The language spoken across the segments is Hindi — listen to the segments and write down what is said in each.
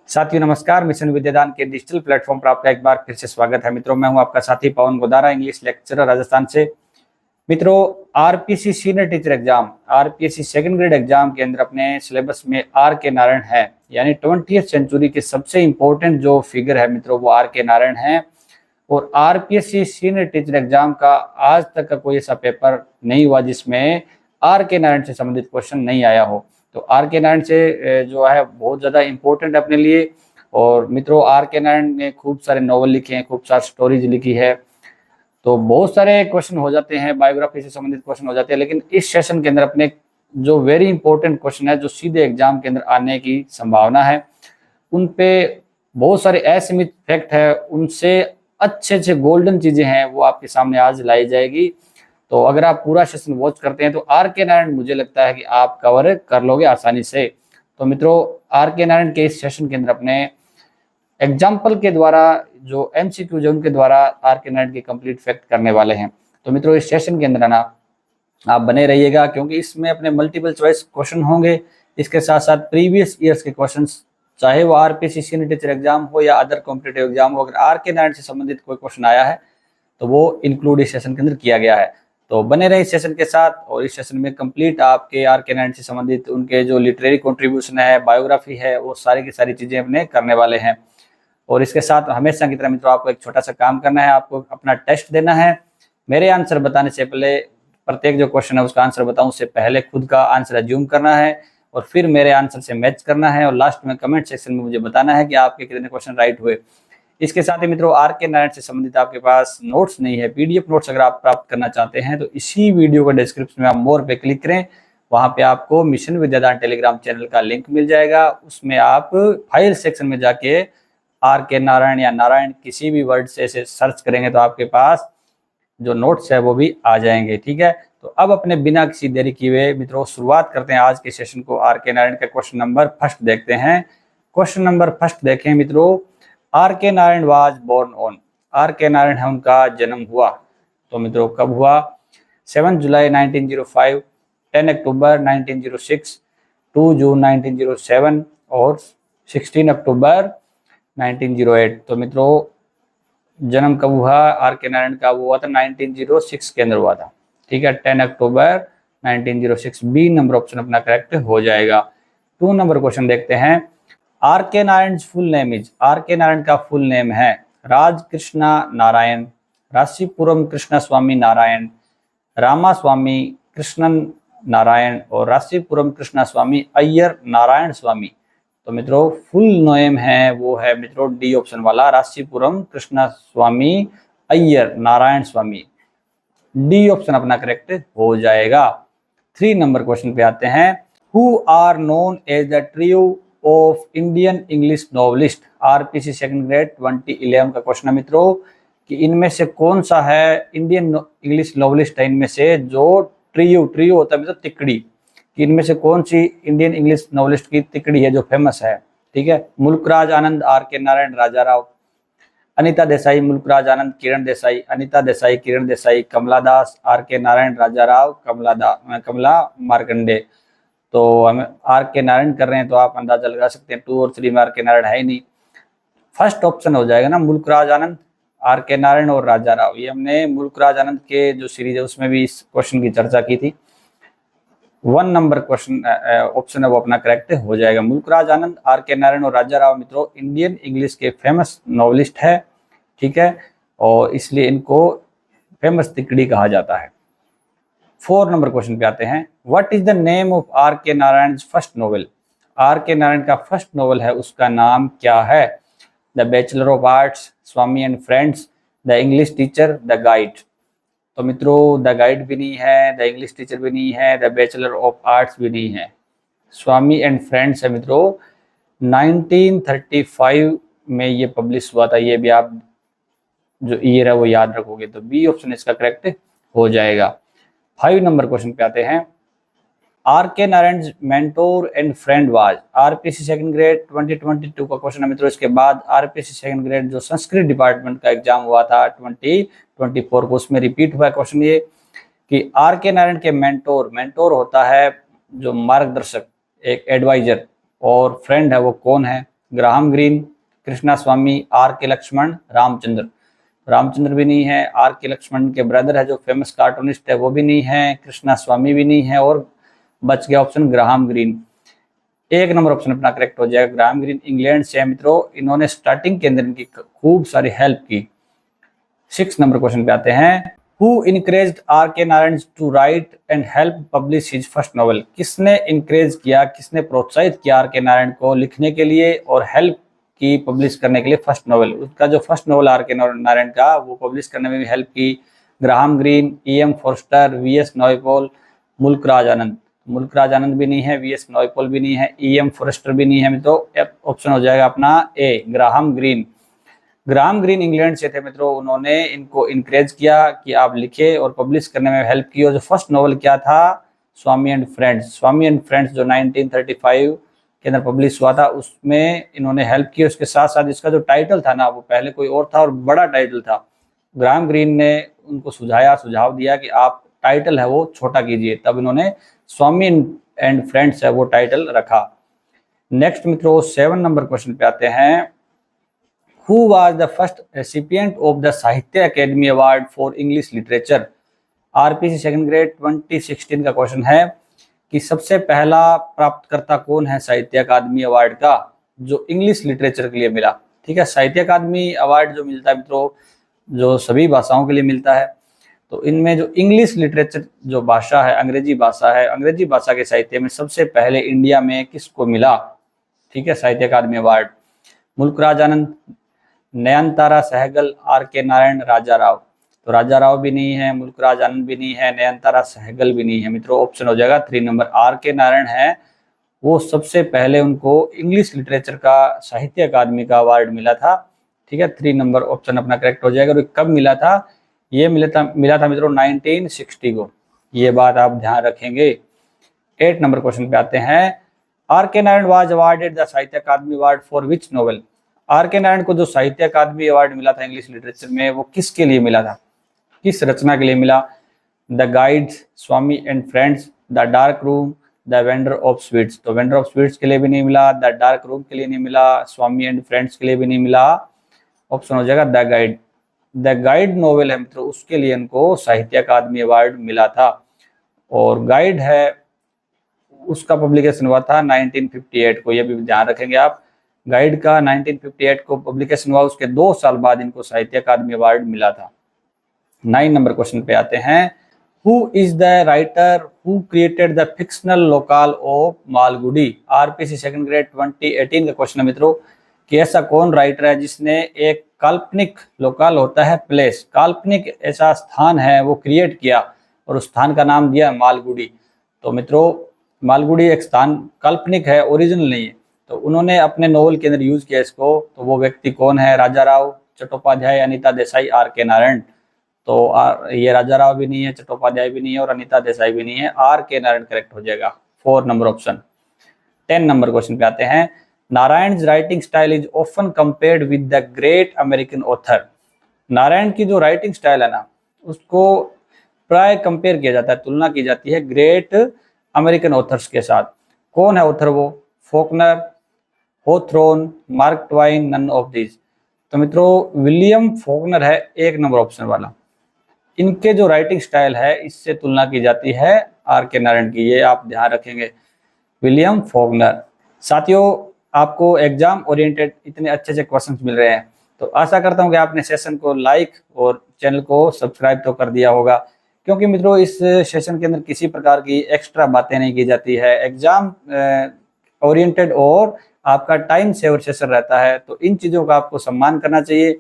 साथियों नमस्कार। मिशन विद्यादान के डिजिटल प्लेटफॉर्म पर आपका एक बार फिर से स्वागत है। मित्रों, मैं हूं आपका साथी पवन गोदारा, इंग्लिश लेक्चरर राजस्थान से। मित्रों, RPSC senior teacher exam, RPSC second grade exam के अंदर अपने सिलेबस में आर के नारायण है, यानी 20वीं सेंचुरी के सबसे इंपॉर्टेंट जो फिगर है मित्रों वो आर के नारायण है। और आरपीएससी सीनियर टीचर एग्जाम का आज तक का कोई ऐसा पेपर नहीं हुआ जिसमें आर के नारायण से संबंधित क्वेश्चन नहीं आया हो। तो आर के नारायण से जो है बहुत ज़्यादा इम्पोर्टेंट है अपने लिए। और मित्रों, आर के नारायण ने खूब सारे नॉवल लिखे हैं, खूब सारी स्टोरीज लिखी है, तो बहुत सारे क्वेश्चन हो जाते हैं, बायोग्राफी से संबंधित क्वेश्चन हो जाते हैं। लेकिन इस सेशन के अंदर अपने जो वेरी इंपॉर्टेंट क्वेश्चन है, जो सीधे एग्जाम के अंदर आने की संभावना है, उन पे बहुत सारे असीमित फैक्ट है, उनसे अच्छे अच्छे गोल्डन चीजें हैं वो आपके सामने आज लाई जाएगी। तो अगर आप पूरा सेशन वॉच करते हैं तो आर के नारायण मुझे लगता है कि आप कवर कर लोगे आसानी से। तो मित्रों, आर के नारायण के इस सेशन के अंदर अपने एग्जाम्पल के द्वारा जो एमसीक्यू जो उनके द्वारा आर के नारायण की कंप्लीट फैक्ट करने वाले हैं। तो मित्रों, इस सेशन के अंदर ना आप बने रहिएगा, क्योंकि इसमें अपने मल्टीपल चॉइस क्वेश्चन होंगे। इसके साथ साथ प्रीवियस ईयर्स के क्वेश्चंस, चाहे वो आरपीएससी सीनियर टीचर एग्जाम हो या अदर कॉम्पिटेटिव एग्जाम हो, अगर आर के नारायण से संबंधित कोई क्वेश्चन आया है तो वो इंक्लूड इस सेशन के अंदर किया गया है। तो बने रहे इस सेशन के साथ, और इस सेशन में कंप्लीट आपके आर के नारायण से संबंधित उनके जो लिटरेरी कंट्रीब्यूशन है, बायोग्राफी है, वो सारी की सारी चीजें अपने करने वाले हैं। और इसके साथ हमेशा की तरह मित्रों आपको एक छोटा सा काम करना है, आपको अपना टेस्ट देना है। मेरे आंसर बताने से पहले, प्रत्येक जो क्वेश्चन है उसका आंसर बताऊं उससे पहले खुद का आंसर अज्यूम करना है, और फिर मेरे आंसर से मैच करना है, और लास्ट में कमेंट सेक्शन में मुझे बताना है कि आपके कितने क्वेश्चन राइट हुए। इसके साथ ही मित्रों, आर के नारायण से संबंधित आपके पास नोट्स नहीं है, पीडीएफ नोट्स अगर आप प्राप्त करना चाहते हैं तो इसी वीडियो का डिस्क्रिप्शन में आप मोर पे क्लिक करें, वहां पे आपको मिशन विद्यादान टेलीग्राम चैनल का लिंक मिल जाएगा। उसमें आप फाइल सेक्शन में जाके आर के नारायण या नारायण किसी भी वर्ड से ऐसे सर्च करेंगे तो आपके पास जो नोट्स है वो भी आ जाएंगे। ठीक है, तो अब अपने बिना किसी देरी किए मित्रों शुरुआत करते हैं आज के सेशन को। आर के नारायण का क्वेश्चन नंबर फर्स्ट देखते हैं। क्वेश्चन नंबर फर्स्ट देखें मित्रों, R K Narayan was born on. R K Narayan है उनका जन्म हुआ, तो मित्रों कब हुआ? 7 जुलाई 1905, 10 अक्टूबर 1906, 2 जून 1907 और 16 अक्टूबर 1908। तो मित्रों जन्म कब हुआ आर के नारायण का? वो हुआ था 1906 के अंदर हुआ था। ठीक है, 10 अक्टूबर 1906, बी नंबर ऑप्शन अपना करेक्ट हो जाएगा। 2 नंबर क्वेश्चन देखते हैं। R K Narayan full name is. R K Narayan का फुल नेम है राज कृष्णा नारायण, राशिपुरम कृष्ण स्वामी नारायण, रामास्वामी कृष्णन नारायण और राशिपुरम कृष्ण स्वामी अय्यर नारायण स्वामी। तो मित्रों फुल नेम है वो है मित्रों डी ऑप्शन वाला, Rasipuram Krishnaswami Iyer Narayanaswami. D option अपना करेक्ट हो जाएगा। 3 नंबर क्वेश्चन पे आते हैं। Who are known as the trio of Indian English novelist. RPC second grade 2011 का क्वेश्चन है मित्रों कि इनमें से कौन सा है इंडियन इंग्लिश नॉवलिस्ट है इनमें से जो ट्रियो होता है मतलब तिकड़ी, कि इनमें से कौन सी इंडियन इंग्लिश नॉवलिस्ट की तिकड़ी है जो फेमस है। ठीक है, मुल्कराज आनंद, are K Narayan, Raja Rao, Anita Desai, Mulk Raj Anand, Kiran Desai, Anita Desai, Kiran Desai, Kamala Das, are K Narayan, राजा राव, कमला मार्कंडे। तो हम आर के नारायण कर रहे हैं तो आप अंदाजा लगा सकते हैं 2 और 3 में आर के नारायण है ही नहीं। फर्स्ट ऑप्शन हो जाएगा ना, मुल्कराज आनंद, आर के नारायण और राजा राव। ये हमने मुल्कराज आनंद के जो सीरीज है उसमें भी इस क्वेश्चन की चर्चा की थी। 1 नंबर क्वेश्चन ऑप्शन है वो अपना करेक्ट हो जाएगा। मुल्कराज आनंद, आर के नारायण और राजा राव मित्रों इंडियन इंग्लिश के फेमस नॉवलिस्ट है। ठीक है, और इसलिए इनको फेमस तिकड़ी कहा जाता है। 4 नंबर क्वेश्चन पे आते हैं। What is the name of R K Narayan first novel. R K Narayan का फर्स्ट नॉवेल है उसका नाम क्या है? The bachelor of arts, Swami and friends, the English teacher, the guide. तो मित्रों द गाइड भी नहीं है, द इंग्लिश टीचर भी नहीं है, द बैचलर ऑफ आर्ट्स भी नहीं है, स्वामी एंड फ्रेंड्स है मित्रों। 1935 में ये पब्लिश हुआ था, ये भी आप जो ईयर है वो याद रखोगे तो बी ऑप्शन इसका करेक्ट हो जाएगा। 5 नंबर क्वेश्चन पे आते हैं। R K Narayan mentor and friend was. RPSC second grade 2022 का क्वेश्चन है मित्रों। इसके बाद आरपीएससी सेकंड ग्रेड जो संस्कृत डिपार्टमेंट का एग्जाम हुआ था 2024 को, उसमें रिपीट हुआ क्वेश्चन ये कि आर के नारायण के मेंटोर होता है जो मार्गदर्शक, एक एडवाइजर, और फ्रेंड है वो कौन है? Graham Greene, Krishnaswami, R K Laxman, Ramchandra. Ramchandra भी नहीं है, आर के लक्ष्मण के ब्रदर है जो फेमस कार्टूनिस्ट है वो भी नहीं है, कृष्णा स्वामी भी नहीं है, और बच गया ऑप्शन ग्राहम ग्रीन। एक नंबर ऑप्शन अपना करेक्ट हो जाएगा। ग्राहम ग्रीन इंग्लैंड से है मित्रों, इन्होंने स्टार्टिंग के अंदर इनकी खूब सारी हेल्प की। 6 नंबर क्वेश्चन पे आते हैं। Who encouraged R.K. Narayan to write and help publish his first novel? किसने इनकरेज किया, किसने प्रोत्साहित किया आर के नारायण को लिखने के लिए और हेल्प की पब्लिश करने के लिए फर्स्ट नॉवल? उसका जो first novel are K Narayan का वो पब्लिश करने में भी हेल्प की Graham Greene, E.M. Forster, V.S. Naipaul, Mulkraj Anand. Mulkraj Anand भी नहीं है, V.S. नॉयपॉल भी नहीं है, E.M. फॉरस्टर भी नहीं है, तो ऑप्शन हो जाएगा अपना A, Graham Greene. Graham Greene England से थे मित्रों, उन्होंने इनको इनकरेज किया कि आप लिखे और पब्लिश करने में हेल्प की। और जो फर्स्ट नॉवल क्या था, Swami and friends. Swami and friends जो 1935 के अंदर पब्लिश हुआ था, उसमें इन्होंने हेल्प की। उसके साथ साथ इसका जो टाइटल था ना, वो पहले कोई और था और बड़ा टाइटल था। ग्राहम ग्रीन ने उनको सुझाव दिया कि आप टाइटल है वो छोटा कीजिए, तब इन्होंने स्वामी एंड फ्रेंड्स है वो टाइटल रखा। नेक्स्ट मित्रों 7 नंबर क्वेश्चन पे आते हैं। Who was the first recipient of the साहित्य academy award for English literature? RPC second grade 2016 का क्वेश्चन है कि सबसे पहला प्राप्तकर्ता कौन है साहित्य अकादमी अवार्ड का जो इंग्लिश लिटरेचर के लिए मिला। ठीक है, साहित्य अकादमी अवार्ड जो मिलता है मित्रों, जो सभी भाषाओं के लिए मिलता है, तो इनमें जो इंग्लिश लिटरेचर जो भाषा है, अंग्रेजी भाषा है, अंग्रेजी भाषा के साहित्य में सबसे पहले इंडिया में किसको मिला? ठीक है, Sahitya Akademi award. Mulkraj Anand, Nayantara Sahgal, R K Narayan, राजा राव। तो राजा राव भी नहीं है, मुल्कराज आनंद भी नहीं है, नयनतारा सहगल भी नहीं है मित्रों। ऑप्शन हो जाएगा 3 नंबर, आर के नारायण है वो सबसे पहले उनको इंग्लिश लिटरेचर का साहित्य अकादमी का अवार्ड मिला था। ठीक है, 3 नंबर ऑप्शन अपना करेक्ट हो जाएगा। और कब मिला था? ये मिला था मित्रों 1960 को, ये बात आप ध्यान रखेंगे। 8 नंबर क्वेश्चन पे आते हैं। R K Narayan was awarded the Sahitya Akademi award for which novel? R K Narayan को जो साहित्य अकादमी अवार्ड मिला था इंग्लिश लिटरेचर में, वो किसके लिए मिला था, किस रचना के लिए मिला? The guides, Swami and friends, the dark room, the vendor of sweets. तो वेंडर ऑफ स्वीट्स के लिए भी नहीं मिला, द डार्क रूम के लिए नहीं मिला, स्वामी एंड फ्रेंड्स के लिए भी नहीं मिला। ऑप्शन हो जाएगा the guide. The guide novel है मित्रों, उसके लिए इनको साहित्य अकादमी अवार्ड मिला था। और गाइड है उसका पब्लिकेशन हुआ था 1958 को, ये भी ध्यान रखेंगे आप। गाइड का 1958 को पब्लिकेशन हुआ, उसके 2 साल बाद इनको साहित्य अकादमी अवार्ड मिला था। 9 नंबर क्वेश्चन पे आते हैं। Who is the writer who created the fictional local of Malgudi? RPC second grade 2018 का क्वेश्चन है मित्रों कि ऐसा कौन राइटर है जिसने एक काल्पनिक लोकाल होता है प्लेस, काल्पनिक ऐसा स्थान है वो क्रिएट किया और उस स्थान का नाम दिया मालगुडी। तो मित्रों मालगुडी एक स्थान काल्पनिक है, ओरिजिनल नहीं है, तो उन्होंने अपने नोवेल के अंदर यूज किया इसको। तो वो व्यक्ति कौन है? राजा राव, चट्टोपाध्याय, अनीता देसाई, आर के नारायण। तो ये राजा राव भी नहीं है, चट्टोपाध्याय भी नहीं है और अनीता देसाई भी नहीं है, आर के नारायण करेक्ट हो जाएगा, 4 नंबर ऑप्शन। 10 नंबर क्वेश्चन पे आते हैं। Narayan writing style is often compared with the great American author. Narayan की जो राइटिंग स्टाइल है ना, उसको प्राय कंपेयर किया जाता है, तुलना की जाती है ग्रेट अमेरिकन ऑथर्स के साथ। कौन है ऑथर वो? Faulkner, Hawthorne, Mark Twain, none of this. तो मित्रों विलियम फोकनर है 1 नंबर ऑप्शन वाला। इनके जो राइटिंग स्टाइल है इससे तुलना की जाती है आर के नारायण की, ये आप ध्यान रखेंगे, विलियम फोकनर। साथियों आपको एग्जाम ओरिएंटेड इतने अच्छे अच्छे क्वेश्चंस मिल रहे हैं, तो आशा करता हूं कि आपने सेशन को लाइक और चैनल को सब्सक्राइब तो कर दिया होगा, क्योंकि मित्रों इस सेशन के अंदर किसी प्रकार की एक्स्ट्रा बातें नहीं की जाती है, एग्जाम ओरिएंटेड और आपका टाइम सेवर सेशन रहता है। तो इन चीज़ों का आपको सम्मान करना चाहिए,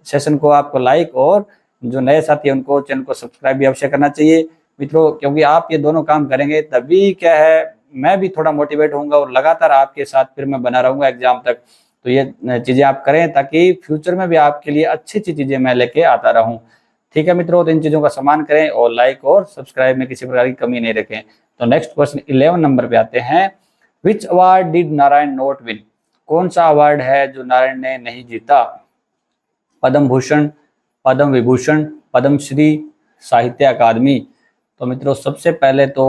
सेशन को आपको लाइक और जो नए साथी हैं उनको चैनल को सब्सक्राइब भी अवश्य करना चाहिए मित्रों, क्योंकि आप ये दोनों काम करेंगे तभी क्या है मैं भी थोड़ा मोटिवेट होऊंगा और लगातार आपके साथ फिर मैं बना रहूंगा एग्जाम तक। तो ये चीज़ें आप करें ताकि फ्यूचर में भी आपके लिए अच्छी अच्छी चीज़ें मैं लेके आता रहूं। ठीक है मित्रों, तो इन चीज़ों का सम्मान करें और लाइक और सब्सक्राइब में किसी प्रकार की कमी नहीं रखें। तो नेक्स्ट क्वेश्चन 11 नंबर पे आते हैं। Which award did Narayan not win? कौन सा अवार्ड है जो नारायण ने नहीं जीता? पद्म भूषण, पद्म विभूषण, पद्मश्री, साहित्य अकादमी। तो मित्रों सबसे पहले तो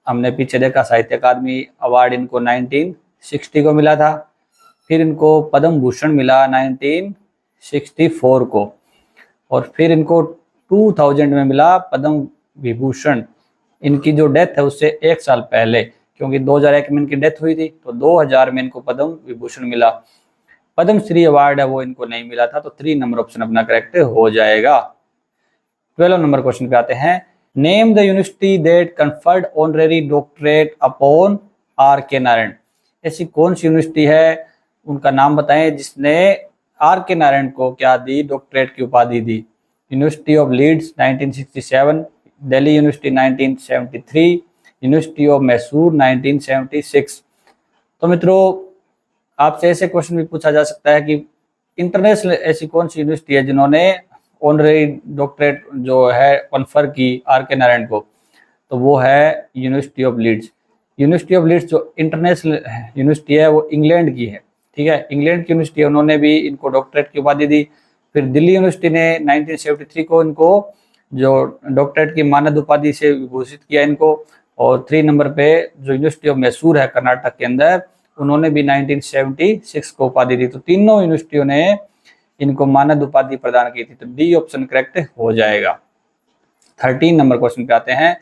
हमने पीछे देखा साहित्य अकादमी अवार्ड इनको 1960 को मिला था। फिर इनको पद्म भूषण मिला 1964 को, और फिर इनको 2000 में मिला पद्म विभूषण। इनकी जो डेथ है उससे 1 साल पहले, क्योंकि 2001 में इनकी डेथ हुई थी, तो 2000 में इनको पद्म विभूषण मिला। पद्म श्री अवार्ड है वो इनको नहीं मिला था, तो 3 नंबर ऑप्शन अपना करेक्ट हो जाएगा। 12 नंबर क्वेश्चन पे आते हैं। Name the university that conferred honorary doctorate upon R K Narayan. ऐसी कौन सी यूनिवर्सिटी है, उनका नाम बताएं जिसने आर के नारायण को क्या दी, डॉक्टरेट की उपाधि दी। University of Leeds 1967, Delhi university 1973, university of Mysore 1976। तो मित्रों आपसे ऐसे क्वेश्चन भी पूछा जा सकता है कि इंटरनेशनल ऐसी कौन सी यूनिवर्सिटी है जिन्होंने ऑनरेरी डॉक्टरेट जो है कन्फर की आर के नारायण को, तो वो है university of Leeds. University of Leeds जो इंटरनेशनल यूनिवर्सिटी है वो इंग्लैंड की है, ठीक है, इंग्लैंड की यूनिवर्सिटी है, उन्होंने भी इनको डॉक्टरेट की उपाधि दी। फिर दिल्ली यूनिवर्सिटी ने 1973 को इनको जो डॉक्टरेट की मानद उपाधि से विभूषित किया इनको। और 3 नंबर पे जो यूनिवर्सिटी ऑफ मैसूर है कर्नाटक के अंदर, उन्होंने भी 1976 को उपाधि दी। तो तीनों यूनिवर्सिटियों ने इनको मानद उपाधि प्रदान की थी, तो डी ऑप्शन करेक्ट हो जाएगा। 13 नंबर क्वेश्चन पे आते हैं।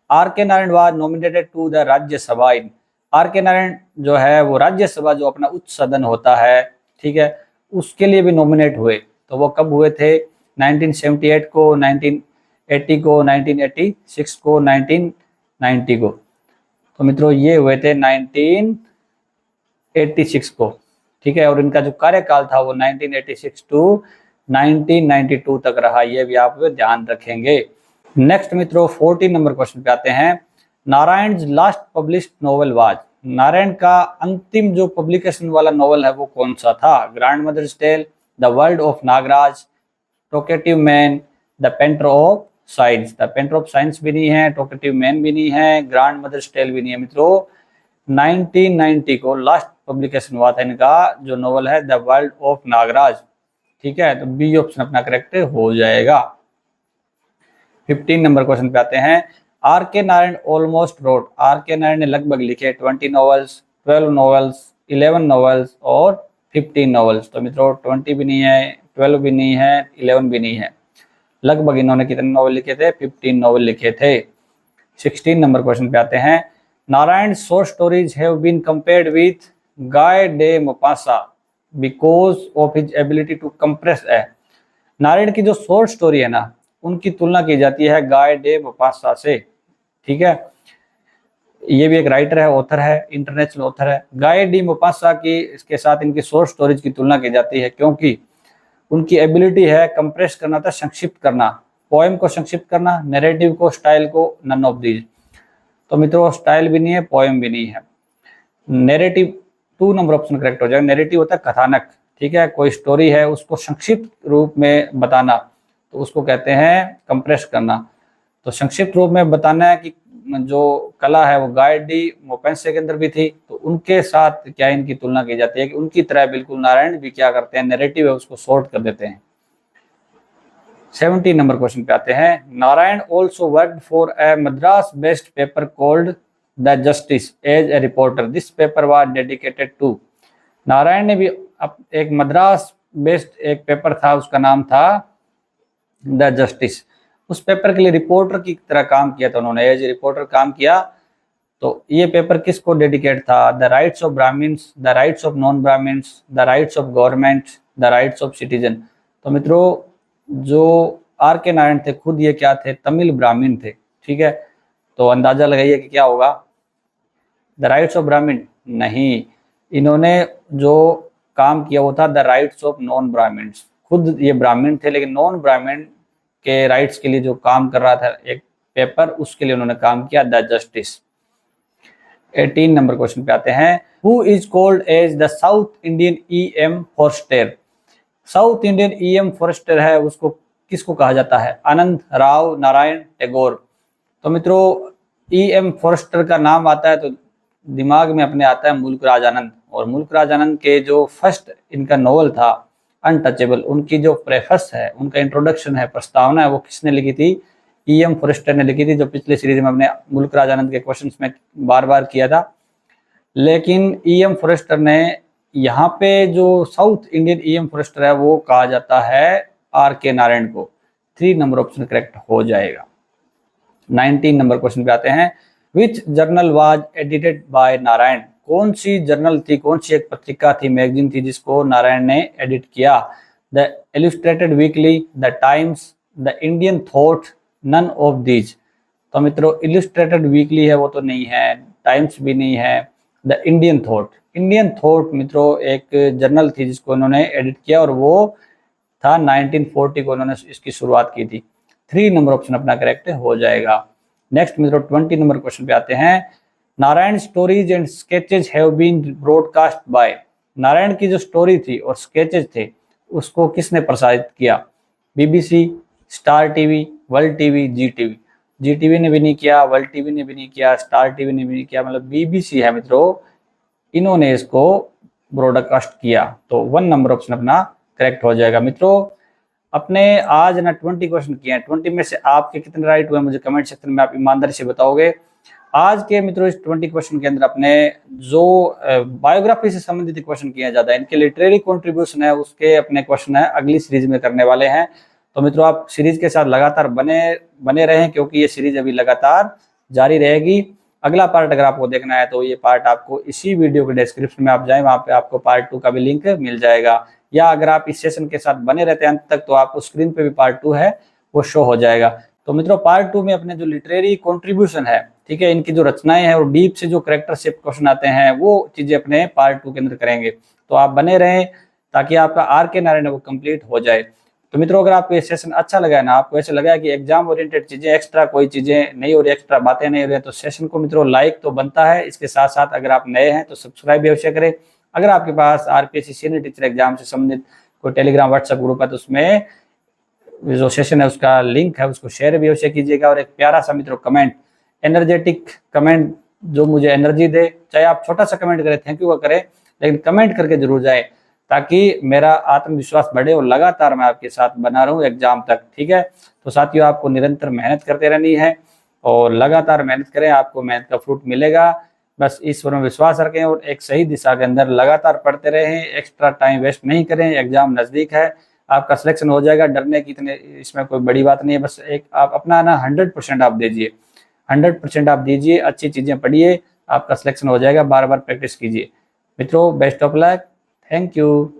R K Narayan was nominated to the Rajya Sabha in. R K Narayan जो है वो राज्यसभा जो अपना उच्च सदन होता है, ठीक है, उसके लिए भी नॉमिनेट हुए। तो वो कब हुए थे? 1978 को, 1980 को, 1986 को, 1990 को। तो मित्रों ये हुए थे 1986 को, ठीक है, और इनका जो कार्यकाल था वो 1986 टू 1992 तक रहा, ये भी आप ध्यान रखेंगे। नेक्स्ट मित्रों 14 नंबर क्वेश्चन पे आते हैं। Narayan last published novel was. Narayan का अंतिम जो पब्लिकेशन वाला नॉवेल है वो कौन सा था? Grand mother's tale, the world of Nagaraj, talkative man, the painter of science. The painter of science भी नहीं है, टॉकेटिव मैन भी नहीं है, ग्रैंड मदर्स टेल भी नहीं है। मित्रों 1990 को लास्ट पब्लिकेशन हुआ था इनका जो नॉवल है द वर्ल्ड ऑफ नागराज, ठीक है, तो बी ऑप्शन अपना करेक्ट हो जाएगा। 15 नंबर क्वेश्चन पे आते हैं। R K Narayan almost road. Are K Narayan ने लगभग लिखे 20 नॉवेल्स, 12 नॉवेल्स, 11 नॉवेल्स और 15 नॉवेल्स। तो मित्रों 20 भी नहीं है, 12 भी नहीं है, 11 भी नहीं है, लगभग इन्होंने कितने नॉवेल लिखे थे? 15 नॉवेल लिखे थे। 16 नंबर क्वेश्चन पे आते हैं। Narayan short stories have been compared with Guy de Maupassant because of his ability to compress a. Narayan की जो शॉर्ट स्टोरी है ना, उनकी तुलना की जाती है गाय डे मोपासा से, ठीक है, ये भी एक राइटर है, ऑथर है, इंटरनेशनल ऑथर है। गाय डी मोपासा की इसके साथ इनकी शॉर्ट स्टोरीज की तुलना की जाती है क्योंकि उनकी एबिलिटी है कंप्रेस करना था, संक्षिप्त करना, पोएम को संक्षिप्त करना, नैरेटिव को, स्टाइल को, नन ऑफ दीज। तो मित्रों स्टाइल भी नहीं है, पोएम भी नहीं है। नैरेटिव 2 नंबर ऑप्शन करेक्ट हो जाएगा। नैरेटिव होता है कथानक, ठीक है, कोई स्टोरी है उसको संक्षिप्त रूप में बताना, तो उसको कहते हैं कंप्रेस करना। तो संक्षिप्त रूप में बताना है कि जो कला है वो गाय डी मोपेंसे के अंदर भी थी, तो उनके साथ क्या इनकी तुलना की जाती है कि उनकी तरह बिल्कुल नारायण भी क्या करते हैं, नैरेटिव है उसको शॉर्ट कर देते हैं। 17 नंबर क्वेश्चन पे आते हैं। Narayan also worked for a Madras based paper called the justice as a reporter. This paper was dedicated to. Narayan ने भी एक मद्रास बेस्ड एक पेपर था, उसका नाम था द जस्टिस। उस पेपर के लिए रिपोर्टर की तरह काम किया था उन्होंने, एज ए रिपोर्टर काम किया। तो ये पेपर किसको डेडिकेट था? The rights of Brahmins, the rights of non Brahmins, the rights of government, the rights of citizen. तो मित्रों जो आर के नारायण थे खुद ये क्या थे? तमिल ब्राह्मण थे, ठीक है, तो अंदाजा लगाइए कि क्या होगा। द राइट्स ऑफ ब्राह्मण नहीं, इन्होंने जो काम किया वो था the rights of non Brahmins. खुद ये ब्राह्मण थे लेकिन नॉन ब्राह्मण के राइट्स के लिए जो काम कर रहा था एक पेपर, उसके लिए उन्होंने काम किया द जस्टिस। 18 नंबर क्वेश्चन पे आते हैं। Who is called as the South Indian E.M. Forster. South Indian E.M. Forster है उसको किसको कहा जाता है? आनंद राव नारायण टैगोर। तो मित्रों E.M. फॉरेस्टर का नाम आता है तो दिमाग में अपने आता है मुल्क राज आनंद, और मुल्क राज आनंद के जो फर्स्ट इनका नॉवल था अनटचेबल, उनकी जो प्रेफस है, उनका इंट्रोडक्शन है, प्रस्तावना है, वो किसने लिखी थी? E.M. फॉरेस्टर ने लिखी थी, जो पिछले सीरीज में हमने मुल्क राज आनंद के क्वेश्चंस में बार बार किया था। लेकिन E.M. फॉरेस्टर ने यहाँ पे जो साउथ इंडियन EM फॉरेस्टर है वो कहा जाता है RK नारायण को। 3 नंबर ऑप्शन करेक्ट हो जाएगा। 19 नंबर क्वेश्चन पे आते हैं। Which journal was edited by Narayan? कौन सी जर्नल थी, कौन सी एक पत्रिका थी, मैगजीन थी जिसको नारायण ने एडिट किया? The illustrated weekly, the times, the Indian thought, none of these. तो मित्रों इलस्ट्रेटेड वीकली है वो तो नहीं है, टाइम्स भी नहीं है, the Indian thought. Indian thought मित्रों एक जर्नल थी जिसको उन्होंने एडिट किया और वो था 1940 को उन्होंने इसकी शुरुआत की थी। 3 नंबर ऑप्शन अपना करेक्ट हो जाएगा। नेक्स्ट मित्रों 20 नंबर क्वेश्चन पे आते हैं। Narayan stories and sketches have been broadcast by. Narayan की जो स्टोरी थी और स्केचेज थे उसको किसने प्रसारित किया? BBC, star TV, world TV, Zee TV ने भी नहीं किया, वर्ल्ड टीवी ने भी नहीं किया, स्टार टीवी ने भी नहीं किया, मतलब BBC है मित्रों, इन्होंने इसको ब्रॉडकास्ट किया। तो 1 नंबर ऑप्शन अपना करेक्ट हो जाएगा। मित्रों अपने आज ना 20 क्वेश्चन किए हैं, 20 में से आपके कितने राइट हुए मुझे कमेंट सेक्शन में आप ईमानदारी से बताओगे। आज के मित्रों इस 20 क्वेश्चन के अंदर अपने जो बायोग्राफी से संबंधित क्वेश्चन किए ज्यादा, इनके लिटरेरी कंट्रीब्यूशन है उसके अपने क्वेश्चन है अगली सीरीज में करने वाले हैं। तो मित्रों आप सीरीज के साथ लगातार बने रहें क्योंकि ये सीरीज अभी लगातार जारी रहेगी। अगला पार्ट अगर आपको देखना है तो ये पार्ट आपको इसी वीडियो के डिस्क्रिप्शन में आप जाएं, वहां पे आपको पार्ट 2 का भी लिंक मिल जाएगा, या अगर आप इस सेशन के साथ बने रहते हैं अंत तक तो आपको स्क्रीन पे भी पार्ट 2 है वो शो हो जाएगा। तो मित्रों पार्ट 2 में अपने जो लिटरेरी कंट्रीब्यूशन है, ठीक है, इनकी जो रचनाएं हैं और डीप से जो कैरेक्टरशिप क्वेश्चन आते हैं वो चीजें अपने पार्ट 2 के अंदर करेंगे। तो आप बने रहें ताकि आपका RK नारायण वो कंप्लीट हो जाए। तो मित्रों अगर आपको ये सेशन अच्छा लगा है ना, आपको ऐसे लगा है कि एग्जाम ओरिएंटेड चीजें, एक्स्ट्रा कोई चीजें नहीं हो रही, एक्स्ट्रा बातें नहीं हो रही, तो सेशन को मित्रों लाइक तो बनता है, इसके साथ साथ अगर आप नए हैं तो सब्सक्राइब भी अवश्य करें। अगर आपके पास RPSC सीनियर टीचर एग्जाम से संबंधित कोई टेलीग्राम व्हाट्सएप ग्रुप है तो उसमें जो सेशन है उसका लिंक है उसको शेयर भी अवश्य कीजिएगा। और एक प्यारा सा मित्रों कमेंट, एनर्जेटिक कमेंट जो मुझे एनर्जी दे, चाहे आप छोटा सा कमेंट करें, थैंक यू का करें, लेकिन कमेंट करके जरूर जाए ताकि मेरा आत्मविश्वास बढ़े और लगातार मैं आपके साथ बना रहूं एग्जाम तक। ठीक है, तो साथियों आपको निरंतर मेहनत करते रहनी है और लगातार मेहनत करें, आपको मेहनत का फ्रूट मिलेगा। बस ईश्वर में विश्वास रखें और एक सही दिशा के अंदर लगातार पढ़ते रहें, एक्स्ट्रा टाइम वेस्ट नहीं करें। एग्जाम नजदीक है, आपका सिलेक्शन हो जाएगा, डरने की इतने इसमें कोई बड़ी बात नहीं है। बस एक आप अपना ना 100% आप दीजिए, 100% आप दीजिए, अच्छी चीजें पढ़िए, आपका सिलेक्शन हो जाएगा। बार बार प्रैक्टिस कीजिए। मित्रों best of luck, thank you.